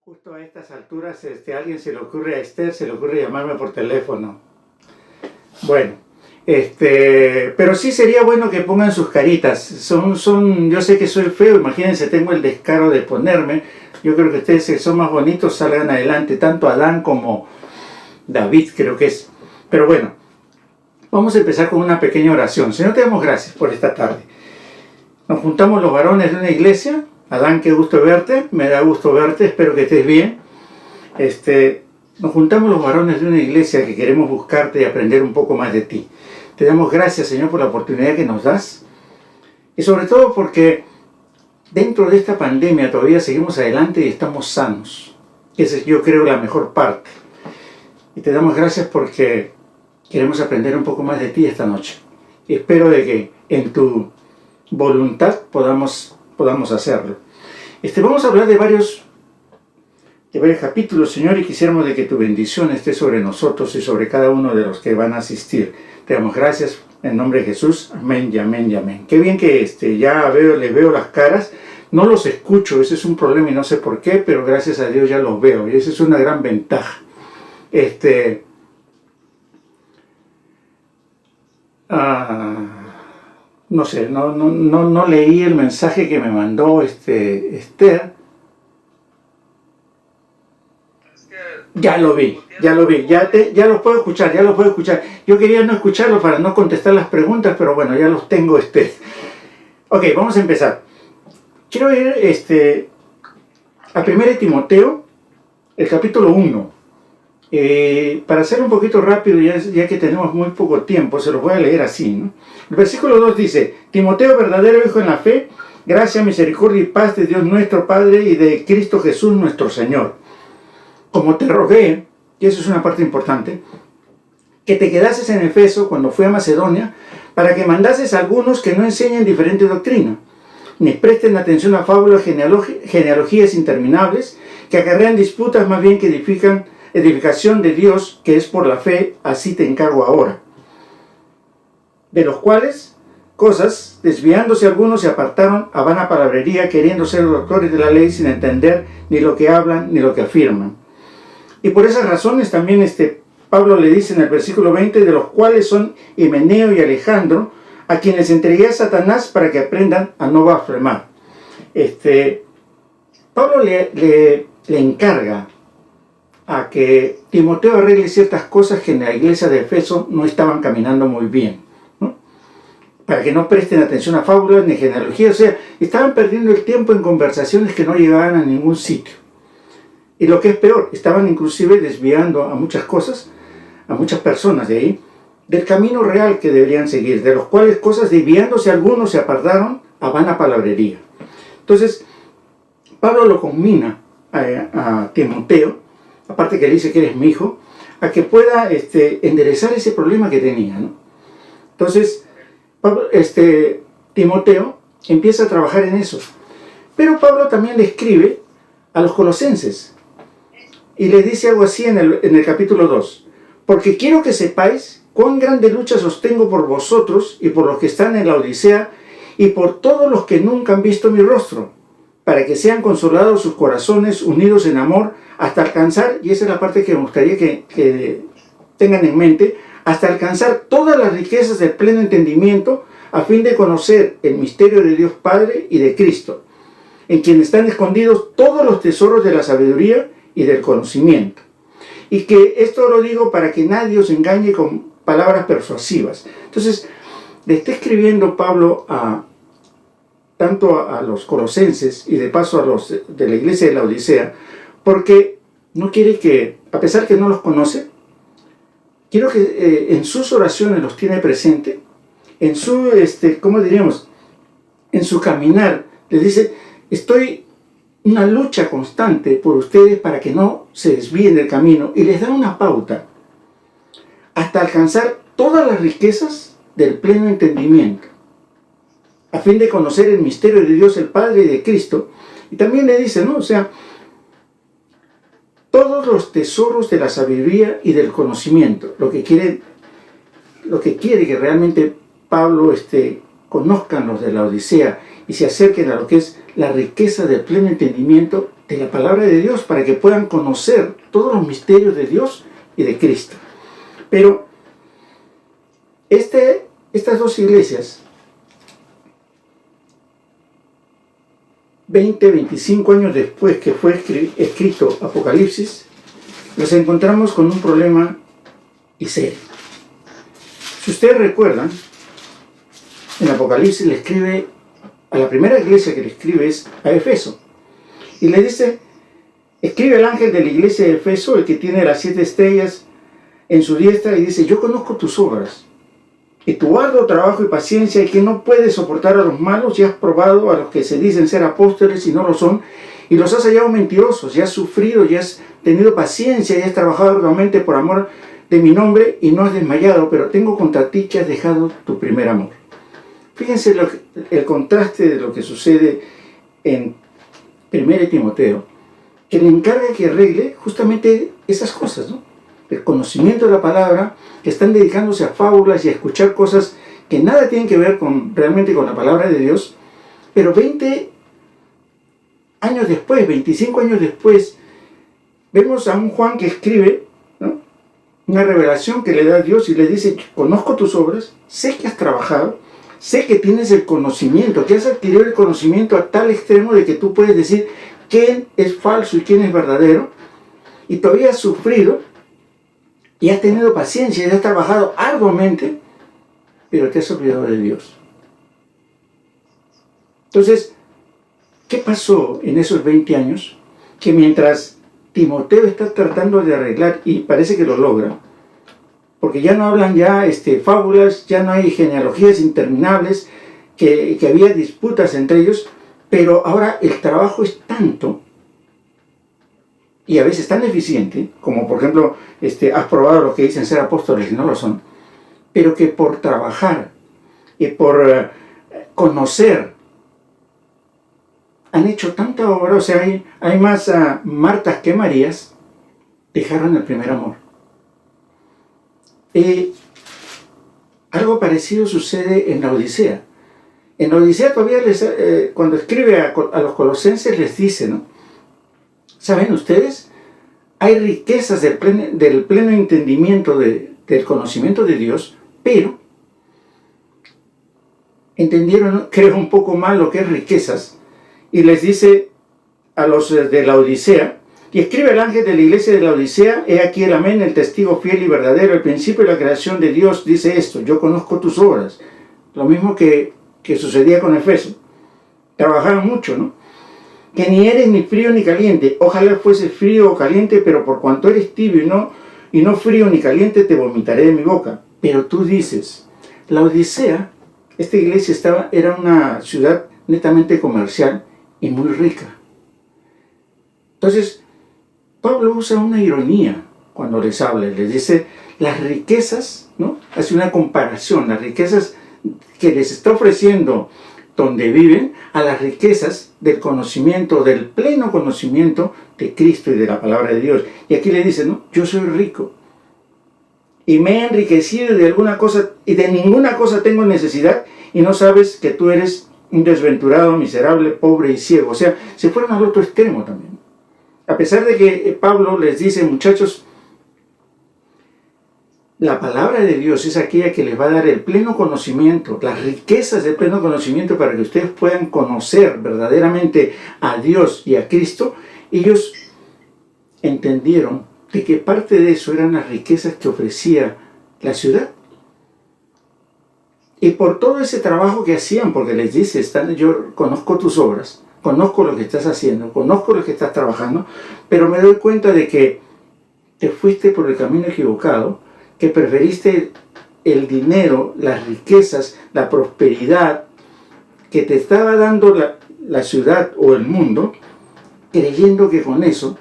Justo a estas alturas, alguien se le ocurre a Esther, se le ocurre llamarme por teléfono. Bueno, pero sí sería bueno que pongan sus caritas. Yo sé que soy feo, imagínense, tengo el descaro de ponerme. Yo creo que ustedes, que son más bonitos, salgan adelante, tanto Adán como David, creo que es. Pero bueno, vamos a empezar con una pequeña oración. Señor, te damos gracias por esta tarde. Nos juntamos los varones de una iglesia. Adán, qué gusto verte, me da gusto verte, espero que estés bien. Nos juntamos los varones de una iglesia que queremos buscarte y aprender un poco más de ti. Te damos gracias, Señor, por la oportunidad que nos das. Y sobre todo porque dentro de esta pandemia todavía seguimos adelante y estamos sanos. Esa es, yo creo, la mejor parte. Y te damos gracias porque queremos aprender un poco más de ti esta noche. Y espero de que en tu voluntad podamos hacerlo. Vamos a hablar de varios capítulos, Señor, y quisiéramos de que tu bendición esté sobre nosotros y sobre cada uno de los que van a asistir. Te damos gracias en nombre de Jesús. Amén y amén y amén. Qué bien que ya les veo las caras. No los escucho, ese es un problema y no sé por qué, pero gracias a Dios ya los veo y esa es una gran ventaja. No sé, no leí el mensaje que me mandó Esther. Ya lo vi, ya los puedo escuchar, Yo quería no escucharlo para no contestar las preguntas, pero bueno, ya los tengo. Ok, vamos a empezar. Quiero ir a 1 Timoteo, el capítulo 1. Para hacer un poquito rápido, ya que tenemos muy poco tiempo, se los voy a leer así, ¿no? El versículo 2 dice: Timoteo, verdadero hijo en la fe, gracia, misericordia y paz de Dios nuestro Padre y de Cristo Jesús nuestro Señor. Como te rogué, y eso es una parte importante, que te quedases en Efeso cuando fui a Macedonia, para que mandases a algunos que no enseñen diferente doctrina, ni presten atención a fábulas, genealogías interminables, que acarrean disputas más bien que edificación de Dios, que es por la fe, así te encargo ahora. De los cuales cosas, desviándose algunos, se apartaron a vana palabrería, queriendo ser doctores de la ley sin entender ni lo que hablan ni lo que afirman. Y por esas razones también Pablo le dice en el versículo 20, de los cuales son Himeneo y Alejandro, a quienes entregué a Satanás para que aprendan a no blasfemar. Pablo le encarga a que Timoteo arregle ciertas cosas que en la iglesia de Efeso no estaban caminando muy bien, ¿no? Para que no presten atención a fábulas ni genealogías, o sea, estaban perdiendo el tiempo en conversaciones que no llegaban a ningún sitio. Y lo que es peor, estaban inclusive desviando a muchas cosas, a muchas personas de ahí, del camino real que deberían seguir, de los cuales cosas, desviándose algunos, se apartaron a vana palabrería. Entonces, Pablo lo conmina a Timoteo, aparte que le dice que eres mi hijo, a que pueda enderezar ese problema que tenía, ¿no? Entonces, Timoteo empieza a trabajar en eso. Pero Pablo también le escribe a los colosenses y les dice algo así en el capítulo 2. Porque quiero que sepáis cuán grande lucha sostengo por vosotros y por los que están en la Odisea y por todos los que nunca han visto mi rostro, para que sean consolados sus corazones, unidos en amor, hasta alcanzar, y esa es la parte que me gustaría que tengan en mente, hasta alcanzar todas las riquezas del pleno entendimiento, a fin de conocer el misterio de Dios Padre y de Cristo, en quien están escondidos todos los tesoros de la sabiduría y del conocimiento. Y que esto lo digo para que nadie os engañe con palabras persuasivas. Entonces, le está escribiendo Pablo tanto a los colosenses y de paso a los de la iglesia de la Odisea, porque no quiere que, a pesar que no los conoce, quiero que en sus oraciones los tiene presente, en su, ¿cómo diríamos? En su caminar, les dice, estoy una lucha constante por ustedes para que no se desvíen del camino, y les da una pauta hasta alcanzar todas las riquezas del pleno entendimiento, a fin de conocer el misterio de Dios el Padre y de Cristo. Y también le dice, ¿no? O sea, todos los tesoros de la sabiduría y del conocimiento, lo que quiere que realmente Pablo conozcan los de la Odisea y se acerquen a lo que es la riqueza del pleno entendimiento de la palabra de Dios para que puedan conocer todos los misterios de Dios y de Cristo. Pero estas dos iglesias, 25 años después que fue escrito Apocalipsis, nos encontramos con un problema y serio. Si ustedes recuerdan, en Apocalipsis le escribe a la primera iglesia que le escribe es a Efeso. Y le dice, escribe el ángel de la iglesia de Efeso, el que tiene las 7 estrellas en su diestra, y dice, yo conozco tus obras, y tu arduo trabajo y paciencia, y que no puedes soportar a los malos, y has probado a los que se dicen ser apóstoles y no lo son, y los has hallado mentirosos, y has sufrido, y has tenido paciencia, y has trabajado arduamente por amor de mi nombre, y no has desmayado, pero tengo contra ti que has dejado tu primer amor. Fíjense el contraste de lo que sucede en 1 Timoteo, que le encarga que arregle justamente esas cosas, ¿no? El conocimiento de la palabra, que están dedicándose a fábulas y a escuchar cosas que nada tienen que ver realmente con la palabra de Dios, pero 20 años después, 25 años después, vemos a un Juan que escribe, ¿no?, una revelación que le da a Dios y le dice, conozco tus obras, sé que has trabajado, sé que tienes el conocimiento, que has adquirido el conocimiento a tal extremo de que tú puedes decir quién es falso y quién es verdadero, y todavía has sufrido, y has tenido paciencia, y has trabajado arduamente, pero te has olvidado de Dios. Entonces, ¿qué pasó en esos 20 años? Que mientras Timoteo está tratando de arreglar, y parece que lo logra, porque ya no hablan fábulas, ya no hay genealogías interminables, que había disputas entre ellos, pero ahora el trabajo es tanto, y a veces tan eficiente, como por ejemplo, has probado los que dicen ser apóstoles y no lo son, pero que por trabajar y por conocer, han hecho tanta obra, o sea, hay más Martas que Marías, dejaron el primer amor. Algo parecido sucede en la Odisea. En la Odisea todavía cuando escribe a los colosenses les dice, ¿no? ¿Saben ustedes? Hay riquezas del pleno entendimiento del conocimiento de Dios, pero entendieron, creo, un poco mal lo que es riquezas, y les dice a los de la Odisea, y escribe el ángel de la iglesia de la Odisea, he aquí el amén, el testigo fiel y verdadero, el principio de la creación de Dios, dice esto, yo conozco tus obras. Lo mismo que sucedía con Efeso. Trabajaron mucho, ¿no? Que ni eres ni frío ni caliente. Ojalá fuese frío o caliente, pero por cuanto eres tibio y no frío ni caliente, te vomitaré de mi boca. Pero tú dices, la Odisea, esta iglesia era una ciudad netamente comercial y muy rica. Entonces, Pablo usa una ironía cuando les habla, les dice, las riquezas, ¿no? Hace una comparación, las riquezas que les está ofreciendo donde viven, a las riquezas del conocimiento, del pleno conocimiento de Cristo y de la palabra de Dios. Y aquí le dice, ¿no? Yo soy rico y me he enriquecido de alguna cosa y de ninguna cosa tengo necesidad, y no sabes que tú eres un desventurado, miserable, pobre y ciego. O sea, se fueron al otro extremo también. A pesar de que Pablo les dice, muchachos, la palabra de Dios es aquella que les va a dar el pleno conocimiento, las riquezas del pleno conocimiento para que ustedes puedan conocer verdaderamente a Dios y a Cristo. Ellos entendieron de que parte de eso eran las riquezas que ofrecía la ciudad. Y por todo ese trabajo que hacían, porque les dice, yo conozco tus obras, conozco lo que estás haciendo, conozco lo que estás trabajando, pero me doy cuenta de que te fuiste por el camino equivocado, que preferiste el dinero, las riquezas, la prosperidad que te estaba dando la ciudad o el mundo, creyendo que con eso,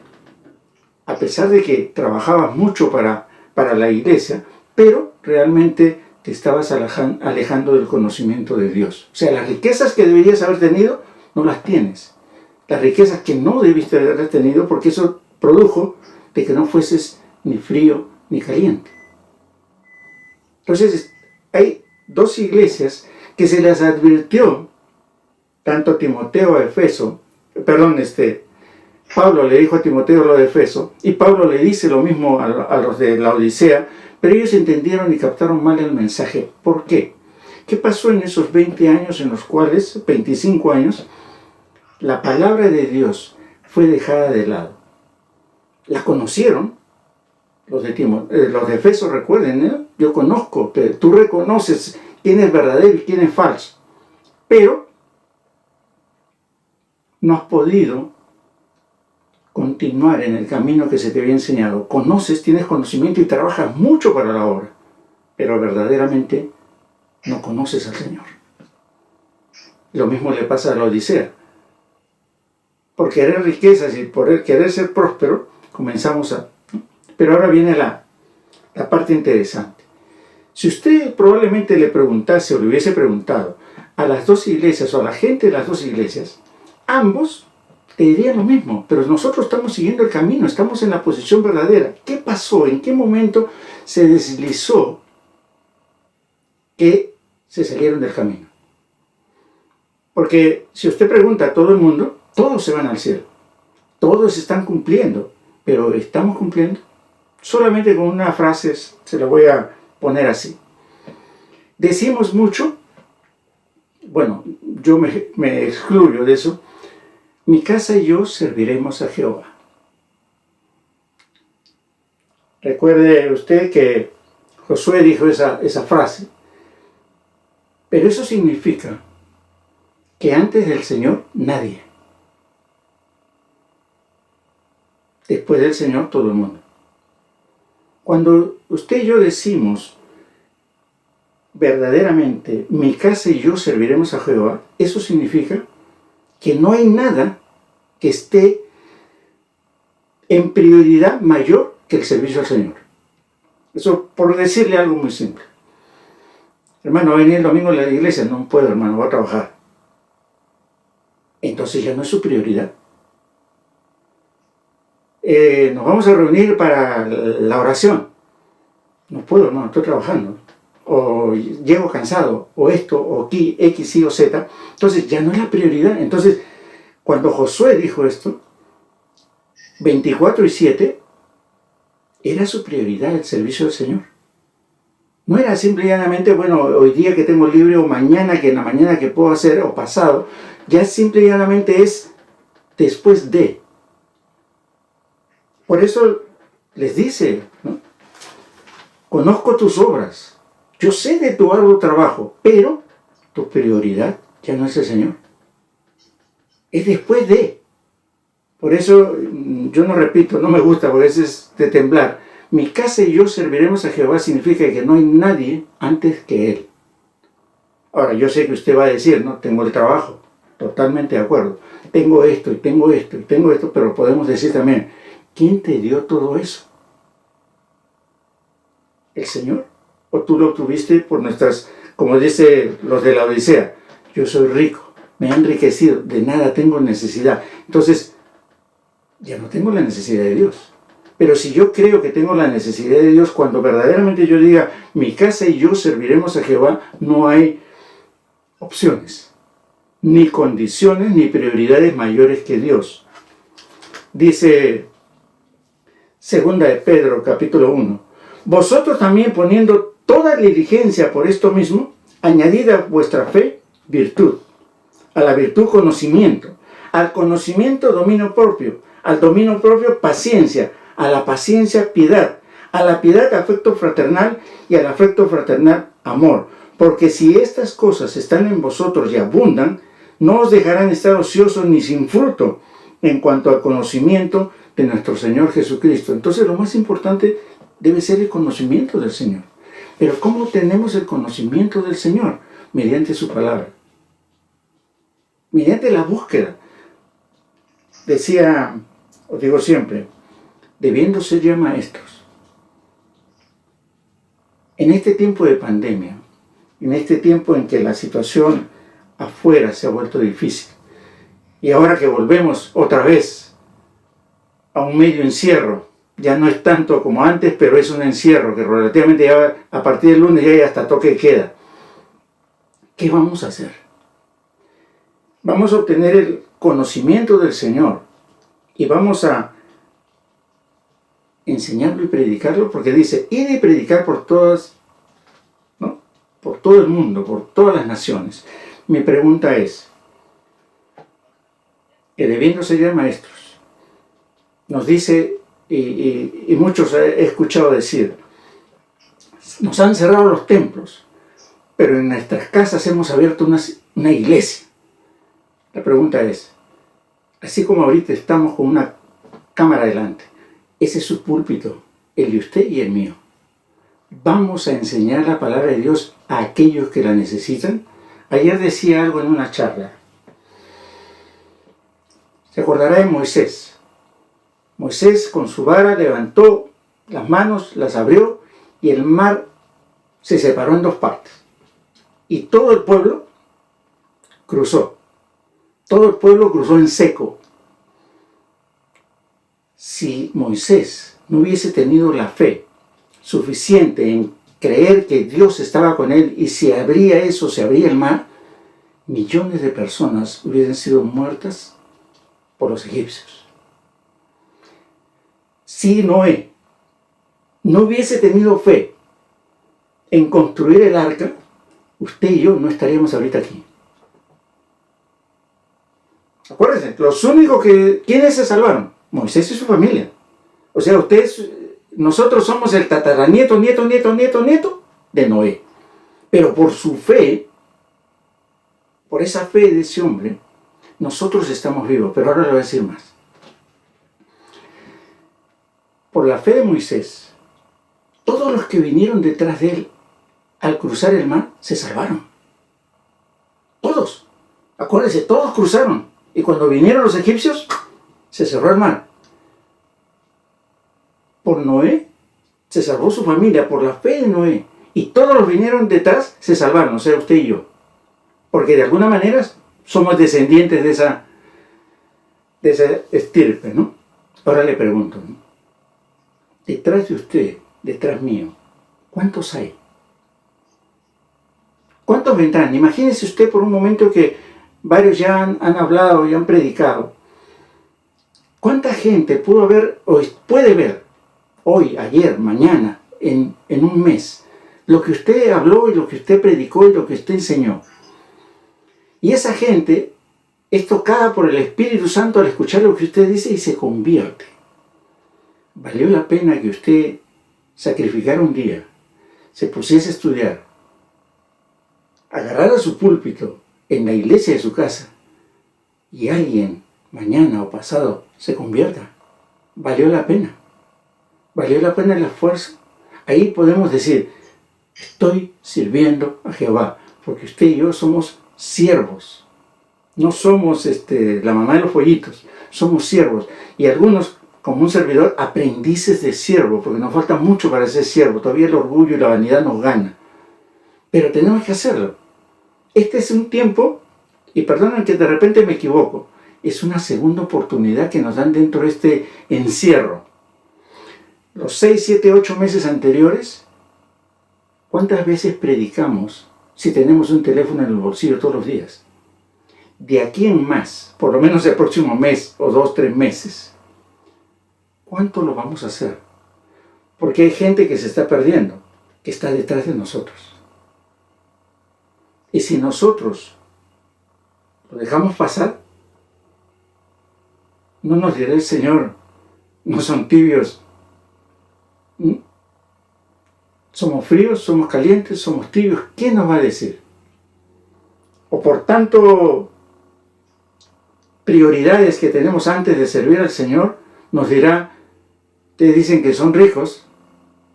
a pesar de que trabajabas mucho para la iglesia, pero realmente te estabas alejando del conocimiento de Dios. O sea, las riquezas que deberías haber tenido, no las tienes. Las riquezas que no debiste haber tenido, porque eso produjo de que no fueses ni frío ni caliente. Entonces, hay dos iglesias que se les advirtió, tanto a Timoteo, a Efeso, Pablo le dijo a Timoteo lo de Efeso, y Pablo le dice lo mismo a los de la Odisea, pero ellos entendieron y captaron mal el mensaje. ¿Por qué? ¿Qué pasó en esos 20 años en los cuales, 25 años, la palabra de Dios fue dejada de lado? La conocieron, los de Efeso, recuerden, yo conozco, tú reconoces quién es verdadero y quién es falso, pero no has podido continuar en el camino que se te había enseñado. Conoces, tienes conocimiento y trabajas mucho para la obra, pero verdaderamente no conoces al Señor. Lo mismo le pasa a la Odisea. Por querer riquezas y por querer ser próspero, comenzamos a... Pero ahora viene la parte interesante. Si usted probablemente le preguntase o le hubiese preguntado a las dos iglesias o a la gente de las dos iglesias, ambos te dirían lo mismo, pero nosotros estamos siguiendo el camino, estamos en la posición verdadera. ¿Qué pasó? ¿En qué momento se deslizó que se salieron del camino? Porque si usted pregunta a todo el mundo, todos se van al cielo, todos están cumpliendo, pero ¿estamos cumpliendo? Solamente con una frase se la voy a poner así. Decimos mucho, bueno, yo me excluyo de eso, mi casa y yo serviremos a Jehová. Recuerde usted que Josué dijo esa frase, pero eso significa que antes del Señor nadie. Después del Señor todo el mundo. Cuando usted y yo decimos verdaderamente, mi casa y yo serviremos a Jehová, eso significa que no hay nada que esté en prioridad mayor que el servicio al Señor. Eso por decirle algo muy simple. Hermano, va a venir el domingo a la iglesia. No puedo, hermano, voy a trabajar. Entonces ya no es su prioridad. Nos vamos a reunir para la oración. No puedo, hermano, estoy trabajando. O llego cansado, o esto, o aquí, X, Y o Z. Entonces ya no es la prioridad. Entonces, cuando Josué dijo esto, 24:7, era su prioridad el servicio del Señor. No era simple y llanamente, bueno, hoy día que tengo libre, o mañana que en la mañana que puedo hacer, o pasado. Ya simple y llanamente es después de. Por eso les dice, ¿no? Conozco tus obras, yo sé de tu arduo trabajo, pero tu prioridad ya no es el Señor. Es después de. Por eso yo no repito, no me gusta, porque ese es de temblar. Mi casa y yo serviremos a Jehová significa que no hay nadie antes que Él. Ahora, yo sé que usted va a decir, no, tengo el trabajo, totalmente de acuerdo. Tengo esto y tengo esto y tengo esto, pero podemos decir también, ¿quién te dio todo eso? ¿El Señor? ¿O tú lo obtuviste por nuestras, como dice los de la Odisea, yo soy rico, me he enriquecido, de nada tengo necesidad? Entonces, ya no tengo la necesidad de Dios. Pero si yo creo que tengo la necesidad de Dios, cuando verdaderamente yo diga, mi casa y yo serviremos a Jehová, no hay opciones, ni condiciones, ni prioridades mayores que Dios. Dice 2 de Pedro, capítulo 1, vosotros también poniendo toda diligencia por esto mismo, añadid a vuestra fe virtud, a la virtud conocimiento, al conocimiento dominio propio, al dominio propio paciencia, a la paciencia piedad, a la piedad afecto fraternal y al afecto fraternal amor. Porque si estas cosas están en vosotros y abundan, no os dejarán estar ociosos ni sin fruto en cuanto al conocimiento de nuestro Señor Jesucristo. Entonces lo más importante debe ser el conocimiento del Señor. Pero ¿cómo tenemos el conocimiento del Señor? Mediante su palabra. Mediante la búsqueda. Decía, os digo siempre, debiendo ser ya maestros. En este tiempo de pandemia, en este tiempo en que la situación afuera se ha vuelto difícil, y ahora que volvemos otra vez a un medio encierro, ya no es tanto como antes, pero es un encierro que relativamente ya a partir del lunes ya hay hasta toque de queda. ¿Qué vamos a hacer? Vamos a obtener el conocimiento del Señor y vamos a enseñarlo y predicarlo, porque dice, id y predicar por todas, ¿no? Por todo el mundo, por todas las naciones. Mi pregunta es, que debiendo ser ya maestros, nos dice, y muchos he escuchado decir, nos han cerrado los templos, pero en nuestras casas hemos abierto una iglesia. La pregunta es, así como ahorita estamos con una cámara delante, ese es su púlpito, el de usted y el mío. Vamos a enseñar la palabra de Dios a aquellos que la necesitan. Ayer decía algo en una charla. Se acordará de Moisés. Moisés con su vara levantó las manos, las abrió y el mar se separó en dos partes. Y todo el pueblo cruzó. Todo el pueblo cruzó en seco. Si Moisés no hubiese tenido la fe suficiente en creer que Dios estaba con él y si abría eso, se abría el mar, millones de personas hubiesen sido muertas por los egipcios. Si Noé no hubiese tenido fe en construir el arca, usted y yo no estaríamos ahorita aquí. Acuérdense, los únicos ¿quiénes se salvaron? Moisés y su familia. O sea, nosotros somos el tataranieto, nieto de Noé. Pero por su fe, por esa fe de ese hombre, nosotros estamos vivos. Pero ahora le voy a decir más. Por la fe de Moisés, todos los que vinieron detrás de él al cruzar el mar se salvaron. Todos. Acuérdense, todos cruzaron. Y cuando vinieron los egipcios, se cerró el mar. Por Noé se salvó su familia, por la fe de Noé. Y todos los vinieron detrás, se salvaron, o sea, usted y yo. Porque de alguna manera somos descendientes de esa estirpe, ¿no? Ahora le pregunto, ¿no? Detrás de usted, detrás mío, ¿cuántos hay? ¿Cuántos vendrán? Imagínese usted por un momento que varios ya han hablado y han predicado. ¿Cuánta gente pudo ver o puede ver hoy, ayer, mañana, en un mes, lo que usted habló y lo que usted predicó y lo que usted enseñó? Y esa gente es tocada por el Espíritu Santo al escuchar lo que usted dice y se convierte. ¿Valió la pena que usted sacrificara un día, se pusiese a estudiar, agarrara su púlpito en la iglesia de su casa y alguien mañana o pasado se convierta? ¿Valió la pena? ¿Valió la pena el esfuerzo? Ahí podemos decir, estoy sirviendo a Jehová, porque usted y yo somos siervos. No somos la mamá de los pollitos, somos siervos. Y algunos, como un servidor, aprendices de siervo, porque nos falta mucho para ser siervo. Todavía el orgullo y la vanidad nos gana. Pero tenemos que hacerlo. Este es un tiempo, y perdonen que de repente me equivoco, es una segunda oportunidad que nos dan dentro de este encierro. Los 6, 7, 8 meses anteriores, ¿cuántas veces predicamos si tenemos un teléfono en el bolsillo todos los días? De aquí en más, por lo menos el próximo mes o 2, 3 meses, ¿cuánto lo vamos a hacer? Porque hay gente que se está perdiendo, que está detrás de nosotros. Y si nosotros lo dejamos pasar, no nos dirá el Señor, no son tibios. Somos fríos, somos calientes, somos tibios. ¿Quién nos va a decir? O por tanto prioridades que tenemos antes de servir al Señor, nos dirá, te dicen que son ricos,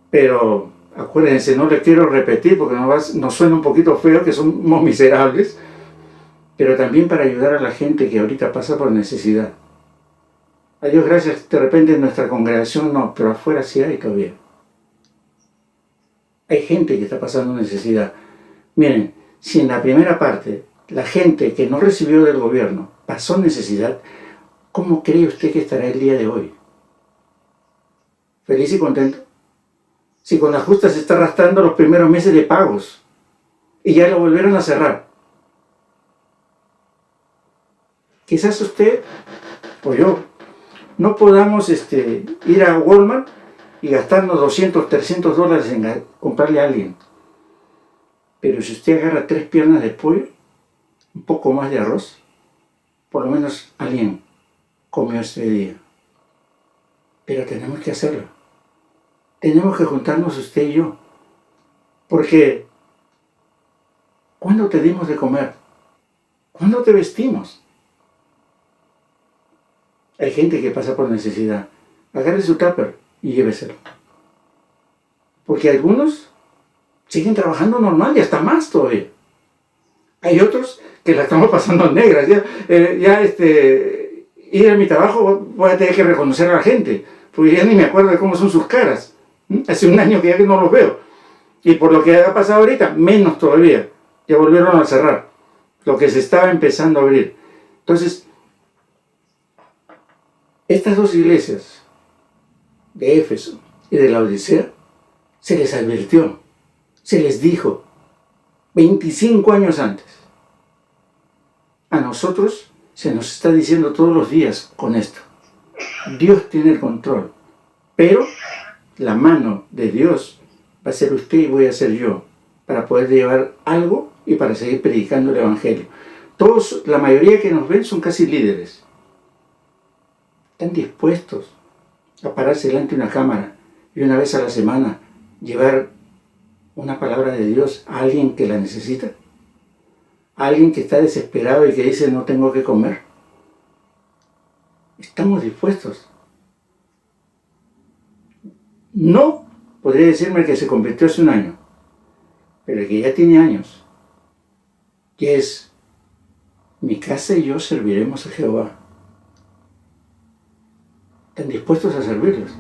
pero acuérdense, no le quiero repetir porque nos suena un poquito feo que somos miserables, pero también para ayudar a la gente que ahorita pasa por necesidad. A Dios gracias, de repente en nuestra congregación no, pero afuera sí hay todavía. Hay gente que está pasando necesidad. Miren, si en la primera parte la gente que no recibió del gobierno pasó necesidad, ¿cómo cree usted que estará el día de hoy? ¿Feliz y contento? Si con la justa se está arrastrando los primeros meses de pagos y ya lo volvieron a cerrar. Quizás usted o yo no podamos ir a Walmart y gastarnos 200, 300 dólares en comprarle a alguien. Pero si usted agarra 3 piernas de pollo, un poco más de arroz, por lo menos alguien comió este día. Pero tenemos que hacerlo. Tenemos que juntarnos usted y yo. Porque, ¿cuándo te dimos de comer? ¿Cuándo te vestimos? Hay gente que pasa por necesidad. Agarre su tupper y lléveselo. Porque algunos siguen trabajando normal y hasta más todavía. Hay otros que la estamos pasando negras. Ir a mi trabajo voy a tener que reconocer a la gente, porque ya ni me acuerdo de cómo son sus caras. Hace un año que ya no los veo. Y por lo que ha pasado ahorita, menos todavía. Ya volvieron a cerrar. Lo que se estaba empezando a abrir. Entonces, estas dos iglesias, de Éfeso y de la Odisea, se les advirtió, se les dijo, 25 años antes. A nosotros se nos está diciendo todos los días con esto. Dios tiene el control, pero la mano de Dios va a ser usted y voy a ser yo, para poder llevar algo y para seguir predicando el Evangelio. Todos, la mayoría que nos ven son casi líderes. Están dispuestos a pararse delante de una cámara y una vez a la semana llevar una palabra de Dios a alguien que la necesita, a alguien que está desesperado y que dice no tengo que comer. Estamos dispuestos. No podría decirme que se convirtió hace un año, pero el que ya tiene años, que es mi casa y yo serviremos a Jehová. ¿Están dispuestos a servirlos?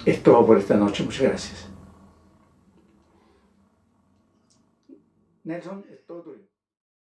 Es todo por esta noche. Muchas gracias. Nelson, es todo tuyo.